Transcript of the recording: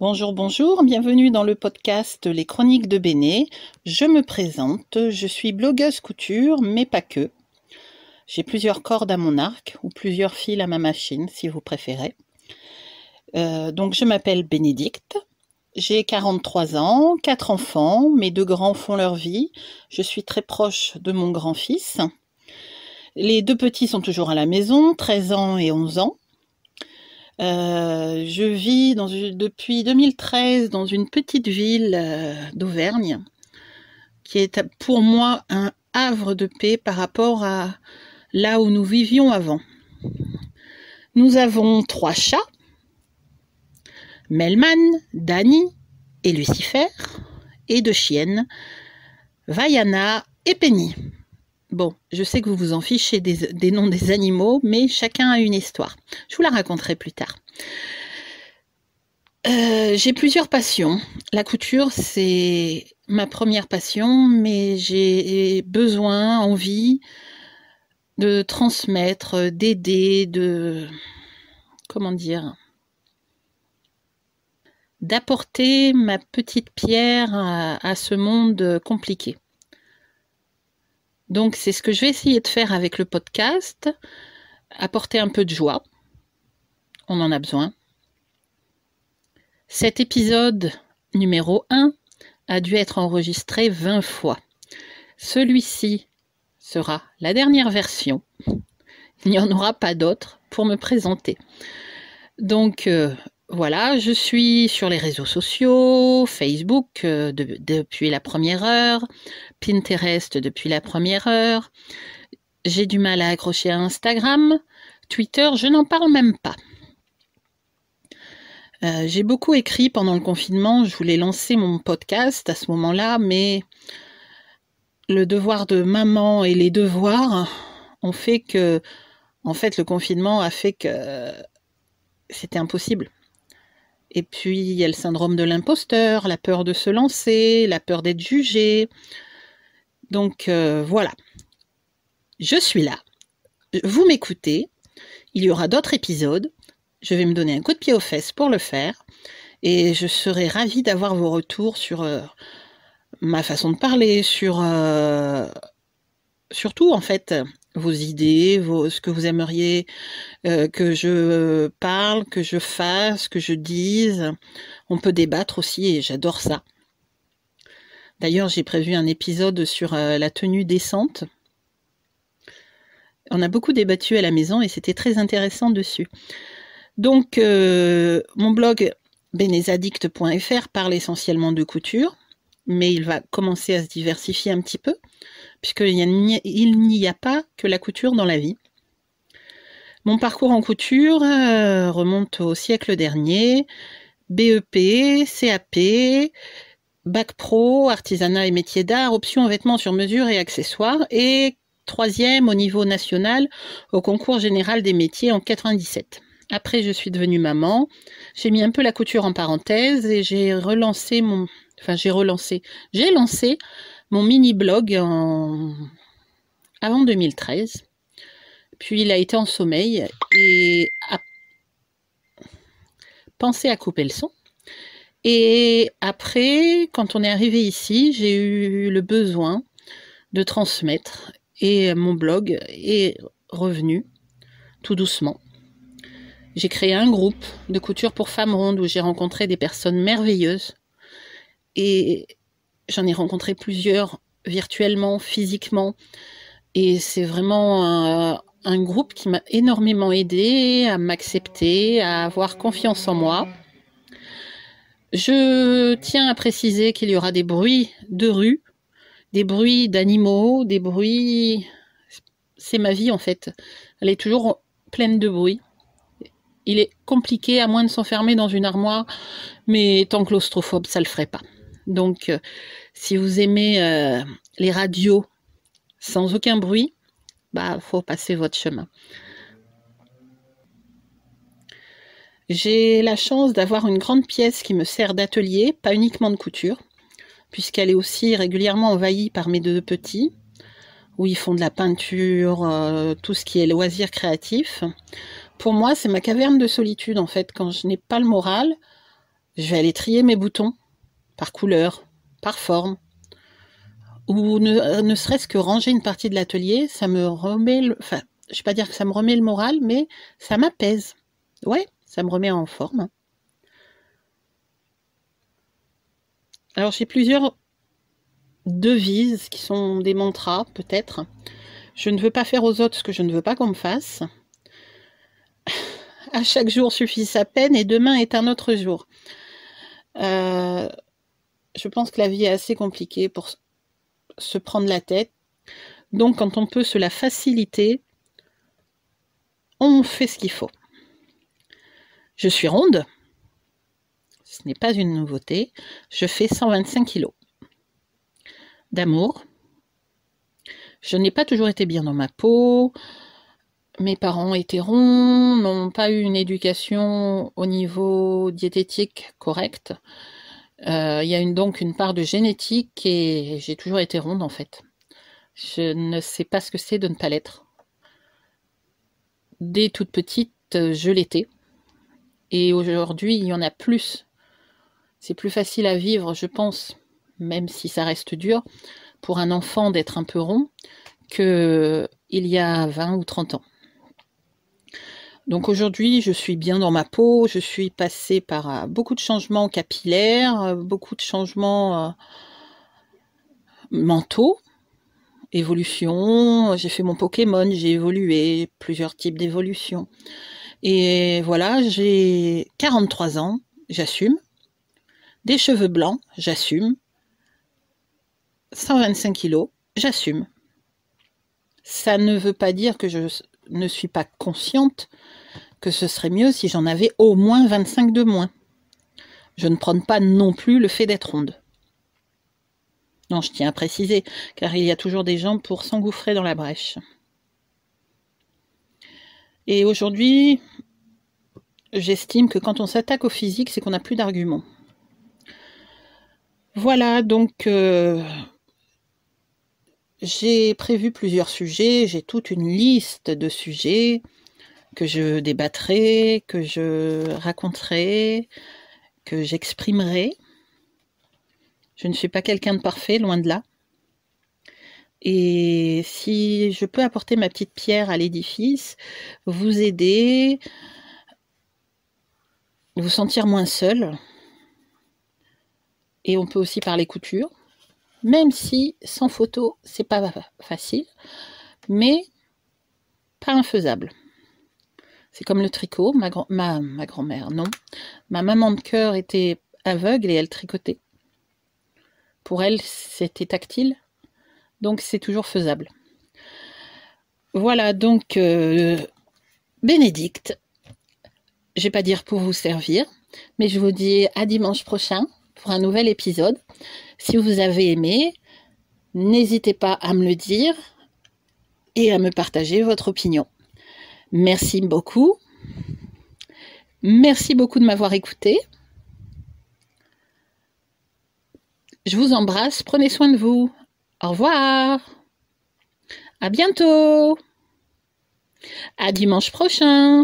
Bonjour, bonjour, bienvenue dans le podcast Les Chroniques de Béné. Je me présente, je suis blogueuse couture, mais pas que. J'ai plusieurs cordes à mon arc ou plusieurs fils à ma machine, si vous préférez. Donc je m'appelle Bénédicte, j'ai 43 ans, 4 enfants, mes 2 grands font leur vie. Je suis très proche de mon grand-fils. Les 2 petits sont toujours à la maison, 13 ans et 11 ans. Je vis depuis 2013 dans une petite ville d'Auvergne qui est pour moi un havre de paix par rapport à là où nous vivions avant. Nous avons 3 chats, Melman, Dani et Lucifer, et 2 chiennes, Vaiana et Penny. Bon, je sais que vous vous en fichez des noms des animaux, mais chacun a une histoire. Je vous la raconterai plus tard. J'ai plusieurs passions. La couture, c'est ma première passion, mais j'ai besoin, envie de transmettre, d'aider, d'apporter ma petite pierre à ce monde compliqué. Donc c'est ce que je vais essayer de faire avec le podcast, apporter un peu de joie, on en a besoin. Cet épisode numéro 1 a dû être enregistré 20 fois. Celui-ci sera la dernière version, il n'y en aura pas d'autre pour me présenter. Donc voilà, je suis sur les réseaux sociaux, Facebook depuis la première heure, Pinterest depuis la première heure. J'ai du mal à accrocher à Instagram, Twitter, je n'en parle même pas. J'ai beaucoup écrit pendant le confinement, je voulais lancer mon podcast à ce moment-là, mais le devoir de maman et les devoirs ont fait que, en fait, le confinement a fait que c'était impossible. Et puis, il y a le syndrome de l'imposteur, la peur de se lancer, la peur d'être jugé. Donc, voilà. Je suis là. Vous m'écoutez. Il y aura d'autres épisodes. Je vais me donner un coup de pied aux fesses pour le faire. Et je serai ravie d'avoir vos retours sur ma façon de parler, surtout, en fait, vos idées, ce que vous aimeriez que je parle, que je fasse, que je dise. On peut débattre aussi et j'adore ça. D'ailleurs, j'ai prévu un épisode sur la tenue décente. On a beaucoup débattu à la maison et c'était très intéressant dessus. Donc, mon blog benezadicte.fr parle essentiellement de couture, mais il va commencer à se diversifier un petit peu, puisqu'il n'y a pas que la couture dans la vie. Mon parcours en couture remonte au siècle dernier. BEP, CAP, Bac Pro, artisanat et métiers d'art, option en vêtements sur mesure et accessoires, et 3e au niveau national au concours général des métiers en 97. Après, je suis devenue maman. J'ai mis un peu la couture en parenthèse et j'ai lancé mon mini-blog avant 2013. Puis il a été en sommeil et a pensé à couper le son. Et après, quand on est arrivé ici, j'ai eu le besoin de transmettre et mon blog est revenu tout doucement. J'ai créé un groupe de couture pour femmes rondes où j'ai rencontré des personnes merveilleuses et j'en ai rencontré plusieurs virtuellement, physiquement et c'est vraiment un groupe qui m'a énormément aidée à m'accepter, à avoir confiance en moi. Je tiens à préciser qu'il y aura des bruits de rue, des bruits d'animaux, des bruits... C'est ma vie en fait, elle est toujours pleine de bruit. Il est compliqué, à moins de s'enfermer dans une armoire, mais étant claustrophobe, ça le ferait pas. Donc, si vous aimez les radios sans aucun bruit, faut passer votre chemin. J'ai la chance d'avoir une grande pièce qui me sert d'atelier, pas uniquement de couture, puisqu'elle est aussi régulièrement envahie par mes 2 petits, où ils font de la peinture, tout ce qui est loisirs créatifs. Pour moi, c'est ma caverne de solitude, en fait. Quand je n'ai pas le moral, Je vais aller trier mes boutons par couleur, par forme, ou ne serait-ce que ranger une partie de l'atelier, ça me remet, enfin, je ne vais pas dire que ça me remet le moral, mais ça m'apaise. Ouais, ça me remet en forme. Alors j'ai plusieurs devises qui sont des mantras, peut-être. Je ne veux pas faire aux autres ce que je ne veux pas qu'on me fasse. À chaque jour suffit sa peine et demain est un autre jour. Je pense que la vie est assez compliquée pour se prendre la tête. Donc quand on peut se la faciliter, on fait ce qu'il faut. Je suis ronde. Ce n'est pas une nouveauté. Je fais 125 kilos. D'amour. Je n'ai pas toujours été bien dans ma peau. Mes parents étaient ronds, n'ont pas eu une éducation au niveau diététique correct. Il y a donc une part de génétique et j'ai toujours été ronde en fait. Je ne sais pas ce que c'est de ne pas l'être. Dès toute petite, je l'étais. Et aujourd'hui, il y en a plus. C'est plus facile à vivre, je pense, même si ça reste dur, pour un enfant d'être un peu rond qu'il y a 20 ou 30 ans. Donc aujourd'hui, je suis bien dans ma peau, je suis passée par beaucoup de changements capillaires, beaucoup de changements mentaux, évolution, j'ai fait mon Pokémon, j'ai évolué, plusieurs types d'évolutions. Et voilà, j'ai 43 ans, j'assume, des cheveux blancs, j'assume, 125 kilos, j'assume. Ça ne veut pas dire que je ne suis pas consciente que ce serait mieux si j'en avais au moins 25 de moins. Je ne prône pas non plus le fait d'être ronde. Non, je tiens à préciser, car il y a toujours des gens pour s'engouffrer dans la brèche. Et aujourd'hui, j'estime que quand on s'attaque au physique, c'est qu'on n'a plus d'arguments. Voilà, donc j'ai prévu plusieurs sujets, j'ai toute une liste de sujets que je débattrai, que je raconterai, que j'exprimerai. Je ne suis pas quelqu'un de parfait, loin de là. Et si je peux apporter ma petite pierre à l'édifice, vous aider, vous sentir moins seul, et on peut aussi parler couture, même si sans photo, c'est pas facile, mais pas infaisable. C'est comme le tricot, ma grand-mère, non. Ma maman de cœur était aveugle et elle tricotait. Pour elle, c'était tactile, donc c'est toujours faisable. Voilà, donc Bénédicte, je vais pas dire pour vous servir, mais je vous dis à dimanche prochain pour un nouvel épisode. Si vous avez aimé, n'hésitez pas à me le dire et à me partager votre opinion. Merci beaucoup. Merci beaucoup de m'avoir écouté. Je vous embrasse, prenez soin de vous. Au revoir. À bientôt. À dimanche prochain.